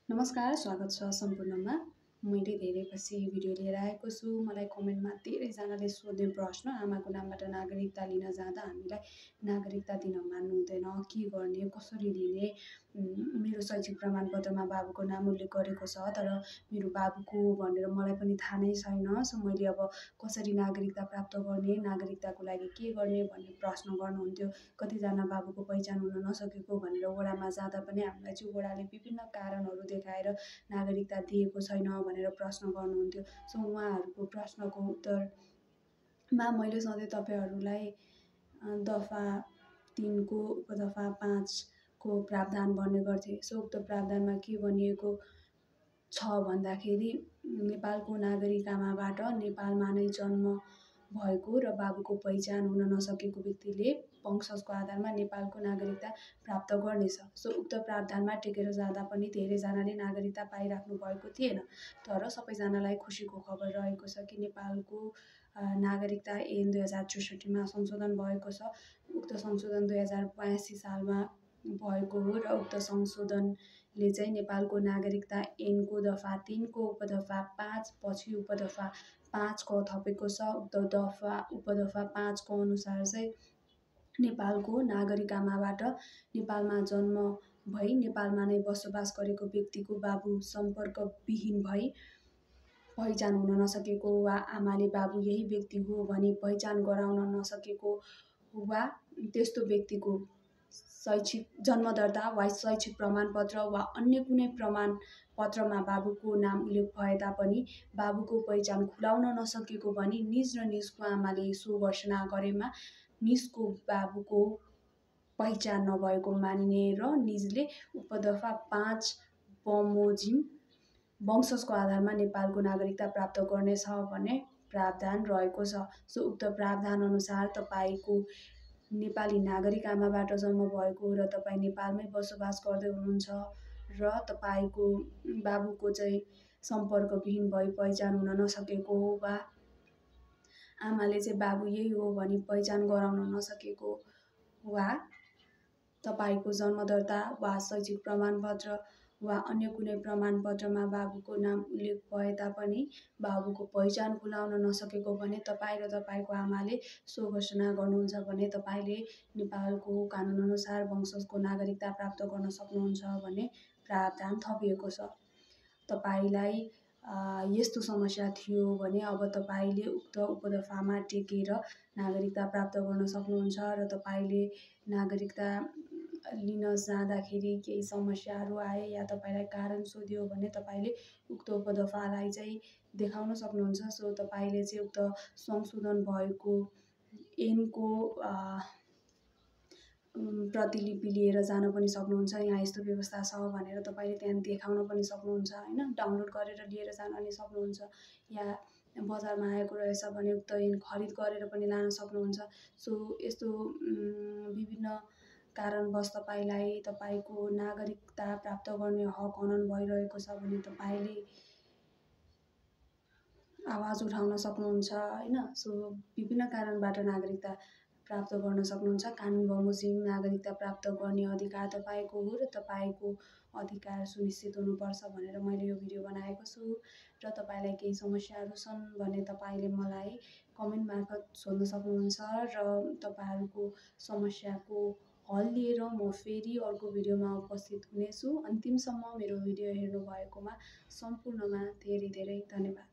नमस्कार, स्वागत छ सम्पूर्णमा। मैले धेरै पछि भिडियो लिएर आएको छु। मलाई कमेन्टमा धेरैजनाले सोध्ने प्रश्न, आमाको नामबाट नागरिकता लिन जाँदा हामीलाई नागरिकता दिन मान्नु हुँदैन, के गर्ने, कसरी लिने? मेरो शैक्षिक प्रमाणपत्रमा बाबुको नाम उल्लेख गरेको छ, तर मेरो बाबुको भनेर मलाई पनि थाहा नै छैन। सो मैले अब कसरी नागरिकता प्राप्त गर्ने, नागरिकताको लागि के गर्ने भन्ने प्रश्न गर्नुहुन्थ्यो। कतिजना बाबुको पहिचान हुन नसकेको भनेर वडामा जाँदा पनि हामीलाई चाहिँ वडाले विभिन्न कारणहरू देखाएर नागरिकता दिएको छैन भनेर प्रश्न गर्नुहुन्थ्यो। सो उहाँहरूको प्रश्नको उत्तरमा मैले सधैँ तपाईँहरूलाई दफा 3 को उपदफा 5 को प्रावधान भन्ने गर्थेँ। सो उक्त प्रावधानमा के भनिएको छ भन्दाखेरि नेपालको नागरिक आमाबाट नेपालमा नै जन्म भएको र बाबुको पहिचान हुन नसकेको व्यक्तिले वंशजको आधारमा नेपालको नागरिकता प्राप्त गर्नेछ। सो उक्त प्रावधानमा टेकेर जाँदा पनि धेरैजनाले नागरिकता पाइराख्नु भएको थिएन। तर सबैजनालाई खुसीको खबर रहेको छ कि नेपालको नागरिकता ऐन 2064मा संशोधन भएको छ। उक्त संशोधन 2082 सालमा भएको हो र उक्त संशोधनले चाहिँ नेपालको नागरिकता ऐनको दफा 3 को उपदफा 5 पछि उपदफा 5 क थपेको छ। उक्त उपदफा 5 को अनुसार चाहिँ नेपालको नागरिक आमाबाट नेपालमा जन्म भई नेपालमा नै बसोबास गरेको व्यक्तिको बाबु सम्पर्कविहीन भई पहिचान हुन नसकेको वा आमाले बाबु यही व्यक्ति हो भनी पहिचान गराउन नसकेको वा त्यस्तो व्यक्तिको शैक्षिक जन्मदर्ता वा शैक्षिक प्रमाणपत्र वा अन्य कुनै प्रमाणपत्रमा बाबुको नाम उल्लेख भए तापनि बाबुको पहिचान खुलाउन नसकेको भनी निज र निजको आमाले सो घोषणा गरेमा निजको बाबुको पहिचान नभएको मानिने र निजले उपदफा 5 बमोजिम वंशजको आधारमा नेपालको नागरिकता प्राप्त गर्नेछ भन्ने प्रावधान रहेको छ। सो उक्त प्रावधान अनुसार तपाईँको नेपाली नागरिक आमाबाट जन्म भएको र तपाईँ नेपालमै बसोबास गर्दै हुनुहुन्छ र तपाईँको बाबुको चाहिँ सम्पर्कविहीन भई पहिचान हुन नसकेको वा आमाले चाहिँ बाबु यही हो भनी पहिचान गराउन नसकेको वा तपाईँको जन्मदर्ता वा शैक्षिक प्रमाणपत्र वा अन्य कुनै प्रमाणपत्रमा बाबुको नाम उल्लेख भए तापनि बाबुको पहिचान खुलाउन नसकेको भने तपाईँ र तपाईँको आमाले सो घोषणा गर्नुहुन्छ भने तपाईँले नेपालको कानुनअनुसार वंशजको नागरिकता प्राप्त गर्न सक्नुहुन्छ भन्ने प्रावधान थपिएको छ। तपाईँलाई यस्तो समस्या थियो भने अब तपाईँले उक्त उपदफामा टेकेर नागरिकता प्राप्त गर्न सक्नुहुन्छ र तपाईँले नागरिकता लिन जाँदाखेरि केही समस्याहरू आए या तपाईँलाई कारण सोध्यो भने तपाईँले उक्त उपदफालाई चाहिँ देखाउन सक्नुहुन्छ। सो तपाईँले चाहिँ उक्त संशोधन भएको ऐनको प्रतिलिपि लिएर जान पनि सक्नुहुन्छ। यहाँ यस्तो व्यवस्था छ भनेर तपाईँले त्यहाँ देखाउन पनि सक्नुहुन्छ, होइन, डाउनलोड गरेर लिएर जान पनि सक्नुहुन्छ। या बजारमा आएको रहेछ भने उक्त ऐन खरिद गरेर पनि लान सक्नुहुन्छ। सो यस्तो विभिन्न कारणवश तपाईँलाई तपाईँको नागरिकता प्राप्त गर्ने हक हनन भइरहेको छ भने तपाईँले आवाज उठाउन सक्नुहुन्छ, होइन। सो विभिन्न कारणबाट नागरिकता प्राप्त गर्न सक्नुहुन्छ। कानुन बमोजिम नागरिकता प्राप्त गर्ने अधिकार तपाईँको हो र तपाईँको अधिकार सुनिश्चित हुनुपर्छ भनेर मैले यो भिडियो बनाएको छु। र तपाईँलाई केही समस्याहरू छन् भने तपाईँले मलाई कमेन्ट मार्फत सोध्न सक्नुहुन्छ र तपाईँहरूको समस्याको हल लिएर म फेरि अर्को भिडियोमा उपस्थित हुनेछु। अन्तिमसम्म मेरो भिडियो हेर्नु भएकोमा सम्पूर्णमा धेरै धेरै धन्यवाद।